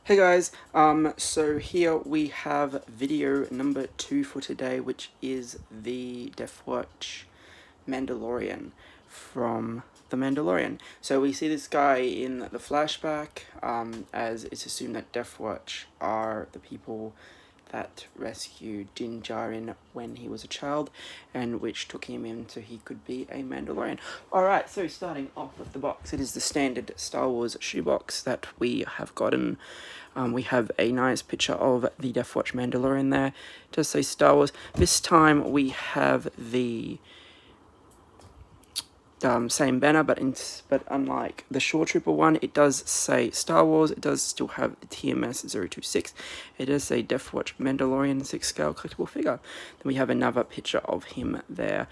Hey guys, so here we have video number 2 for today, which is the Deathwatch Mandalorian from The Mandalorian. So we see this guy in the flashback, as it's assumed that Deathwatch are the people that rescued Din Djarin when he was a child, and which took him in so he could be a Mandalorian. Alright, so starting off with the box, it is the standard Star Wars shoebox that we have gotten. We have a nice picture of the Deathwatch Mandalorian there. It does say Star Wars. This time we have the same banner, but unlike the Shore Trooper one, it does say Star Wars. It does still have the TMS 026. It does say Deathwatch Mandalorian 6-scale collectible figure. Then we have another picture of him there,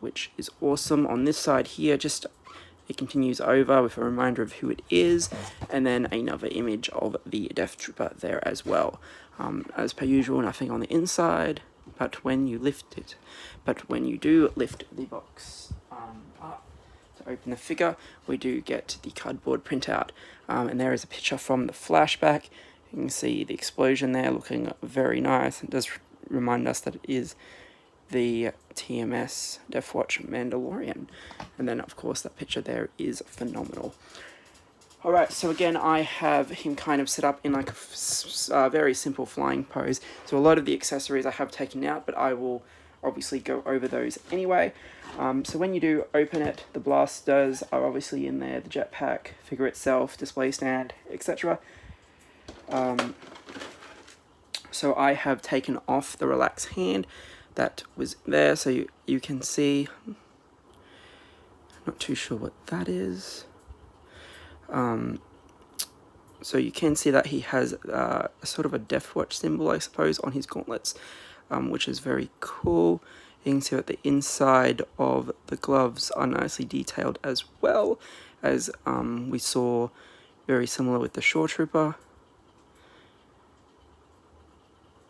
which is awesome. On this side here, it continues over with a reminder of who it is, and then another image of the Death Trooper there as well. As per usual, nothing on the inside, but when you do lift the box up to open the figure, we do get the cardboard printout, and there is a picture from the flashback. You can see the explosion there looking very nice. It does remind us that it is the TMS Deathwatch Mandalorian, and then of course that picture there is phenomenal. Alright, so again I have him kind of set up in like a very simple flying pose, so a lot of the accessories I have taken out, but I will obviously go over those anyway. So when you do open it, the blasters are obviously in there, the jetpack, figure itself, display stand, etc. So I have taken off the relaxed hand that was there, so you can see. Not too sure what that is. So you can see that he has a sort of a Deathwatch symbol, I suppose, on his gauntlets, which is very cool. You can see that the inside of the gloves are nicely detailed as well, as we saw very similar with the Shore Trooper.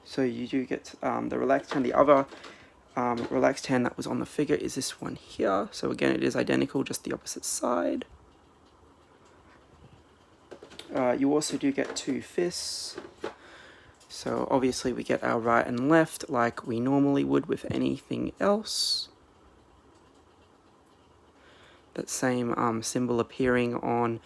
So you do get the relaxed hand. The other relaxed hand that was on the figure is this one here. So again, it is identical, just the opposite side. You also do get two fists. So obviously we get our right and left like we normally would with anything else. That same symbol appearing on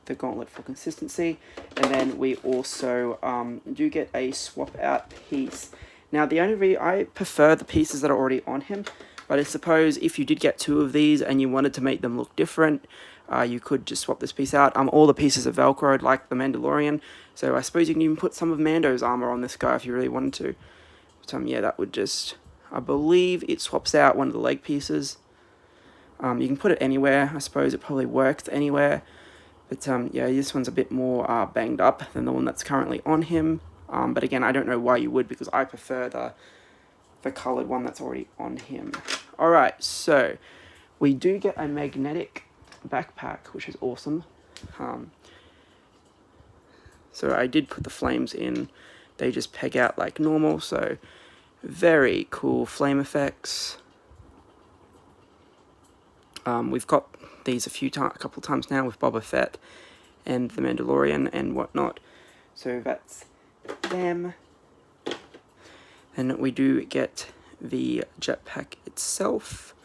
the gauntlet for consistency. And then we also do get a swap out piece. Now I prefer the pieces that are already on him, but I suppose if you did get two of these and you wanted to make them look different, you could just swap this piece out. All the pieces are velcroed like the Mandalorian, so I suppose you can even put some of Mando's armor on this guy if you really wanted to. But yeah, that would just, I believe it swaps out one of the leg pieces. You can put it anywhere. I suppose it probably works anywhere. But yeah, this one's a bit more banged up than the one that's currently on him. But again, I don't know why you would, because I prefer the coloured one that's already on him. Alright, so we do get a magnetic backpack, which is awesome. So I did put the flames in. They just peg out like normal, so very cool flame effects. We've got these a couple times now with Boba Fett and the Mandalorian and whatnot. So that's them. And we do get the jetpack itself.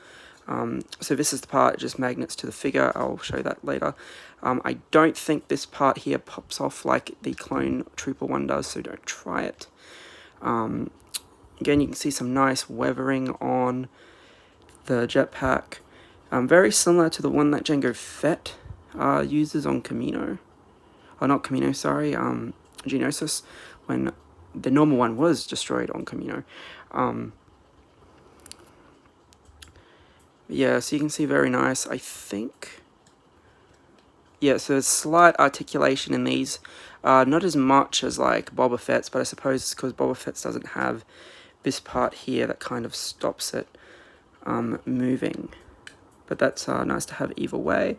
So this is the part, just magnets to the figure. I'll show that later. I don't think this part here pops off like the Clone Trooper one does, so don't try it. Again, you can see some nice weathering on the jetpack. Very similar to the one that Jango Fett uses on Kamino. Oh, not Kamino, sorry, Geonosis, when the normal one was destroyed on Kamino. Yeah, so you can see very nice, I think. Yeah, so there's slight articulation in these. Not as much as like Boba Fett's, but I suppose it's because Boba Fett's doesn't have this part here that kind of stops it moving. But that's nice to have either way.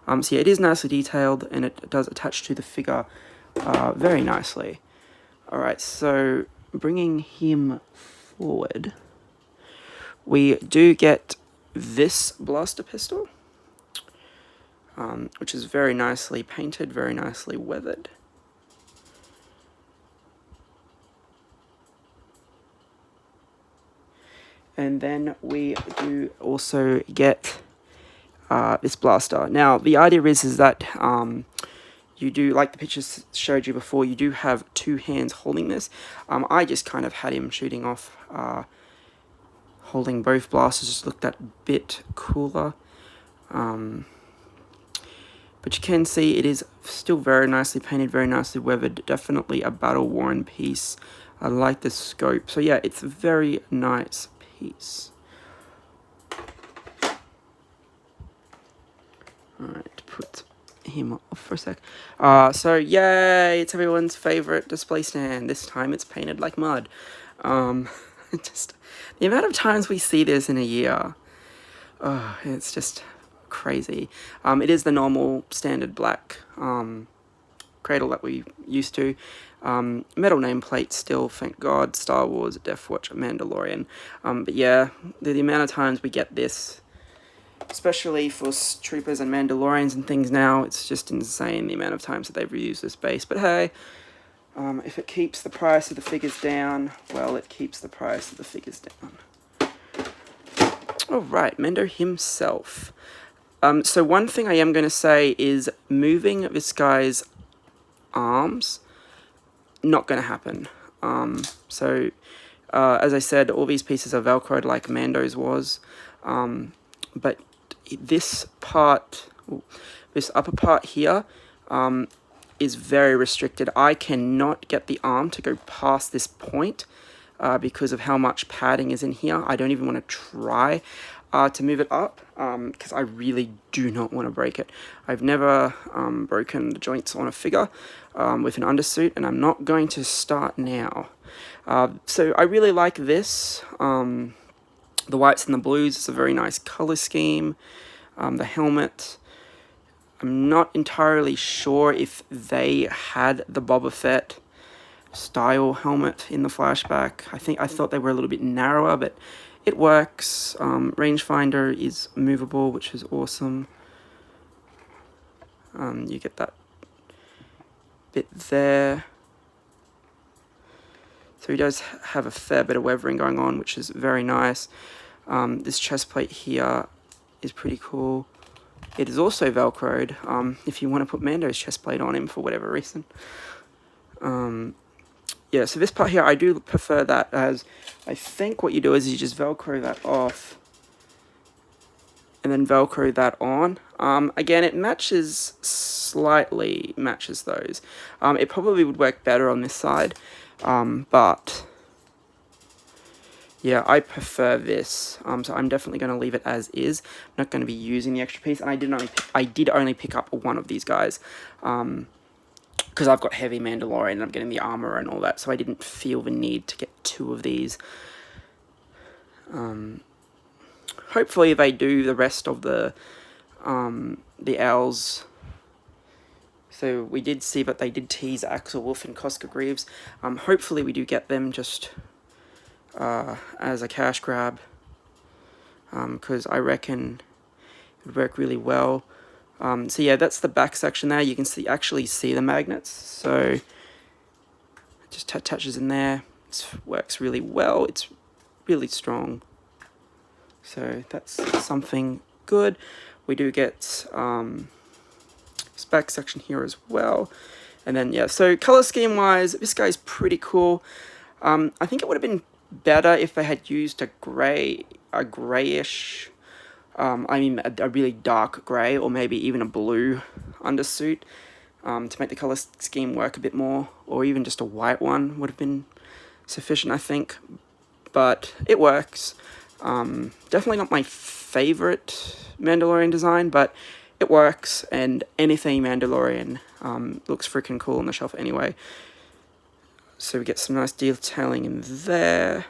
So yeah, it is nicely detailed, and it does attach to the figure very nicely. Alright, so bringing him forward, we do get this blaster pistol, which is very nicely painted, very nicely weathered. And then we do also get this blaster. Now, the idea is that you do, like the pictures showed you before, you do have two hands holding this. I just kind of had him shooting off, holding both blasters, just looked that bit cooler. But you can see it is still very nicely painted, very nicely weathered, definitely a battle-worn piece. I like the scope. So yeah, it's a very nice piece. Alright, put him off for a sec. So yay, it's everyone's favorite display stand. This time it's painted like mud. Just the amount of times we see this in a year, it's just crazy. It is the normal standard black cradle that we used to. Metal nameplate still, thank God. Star Wars, Deathwatch Mandalorian. But yeah, the amount of times we get this, especially for troopers and Mandalorians and things now, it's just insane the amount of times that they've reused this base. But hey, if it keeps the price of the figures down, well, it keeps the price of the figures down. Alright, Mendo himself. So one thing I am going to say is moving this guy's arms, not going to happen. As I said, all these pieces are velcroed like Mando's was, but this part, this upper part here, is very restricted. I cannot get the arm to go past this point because of how much padding is in here. I don't even want to try to move it up because I really do not want to break it. I've never broken the joints on a figure with an undersuit, and I'm not going to start now. So I really like this. The whites and the blues, it's a very nice color scheme. The helmet, I'm not entirely sure if they had the Boba Fett style helmet in the flashback. I thought they were a little bit narrower, but it works. Rangefinder is movable, which is awesome. You get that bit there. So he does have a fair bit of weathering going on, which is very nice. This chest plate here is pretty cool. It is also velcroed, if you want to put Mando's chest plate on him for whatever reason. Yeah, so this part here, I do prefer that, as I think what you do is you just velcro that off and then velcro that on. Again, it slightly matches those. It probably would work better on this side, but yeah, I prefer this, so I'm definitely going to leave it as is. I'm not going to be using the extra piece, and I did only pick up one of these guys, because I've got heavy Mandalorian and I'm getting the armor and all that, so I didn't feel the need to get two of these. Hopefully they do the rest of the Owls. So we did see that they did tease Axel Wolf and Cosca Greaves. Hopefully we do get them just as a cash grab, because I reckon it would work really well. So yeah, that's the back section there. You can actually see the magnets, so it just attaches in there. It works really well. It's really strong, so that's something good. We do get this back section here as well, and then yeah. So color scheme wise, this guy's pretty cool. I think it would have been better if they had used a grayish, a really dark grey, or maybe even a blue undersuit, to make the colour scheme work a bit more, or even just a white one would have been sufficient, I think. But it works. Definitely not my favourite Mandalorian design, but it works, and anything Mandalorian looks freaking cool on the shelf anyway. So we get some nice detailing in there.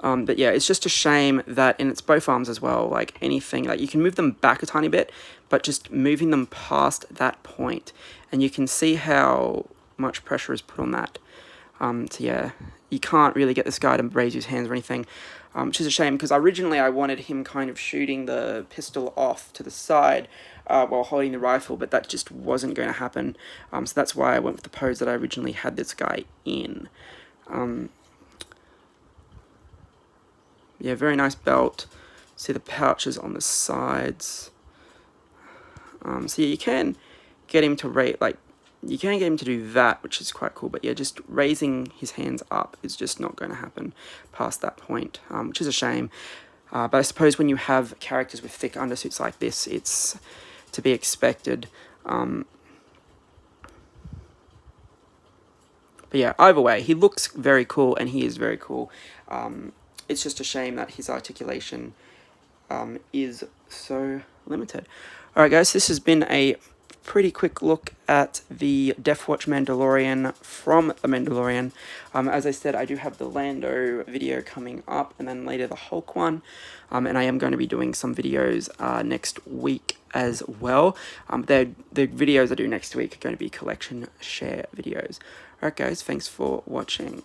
But yeah, it's just a shame that, and it's both arms as well, like anything, like you can move them back a tiny bit, but just moving them past that point, and you can see how much pressure is put on that. So yeah, you can't really get this guy to raise his hands or anything, which is a shame, because originally I wanted him kind of shooting the pistol off to the side while holding the rifle, but that just wasn't going to happen. So that's why I went with the pose that I originally had this guy in. yeah, very nice belt. See the pouches on the sides. So yeah, you can get him to rate, like, you can get him to do that, which is quite cool, but yeah, just raising his hands up is just not going to happen past that point, which is a shame. But I suppose when you have characters with thick undersuits like this, it's to be expected. But yeah, either way, he looks very cool, and he is very cool. It's just a shame that his articulation is so limited. Alright guys, this has been a pretty quick look at the Deathwatch Mandalorian from The Mandalorian. As I said, I do have the Lando video coming up, and then later the Hulk one, and I am going to be doing some videos next week as well. The videos I do next week are going to be collection share videos. Alright guys, thanks for watching.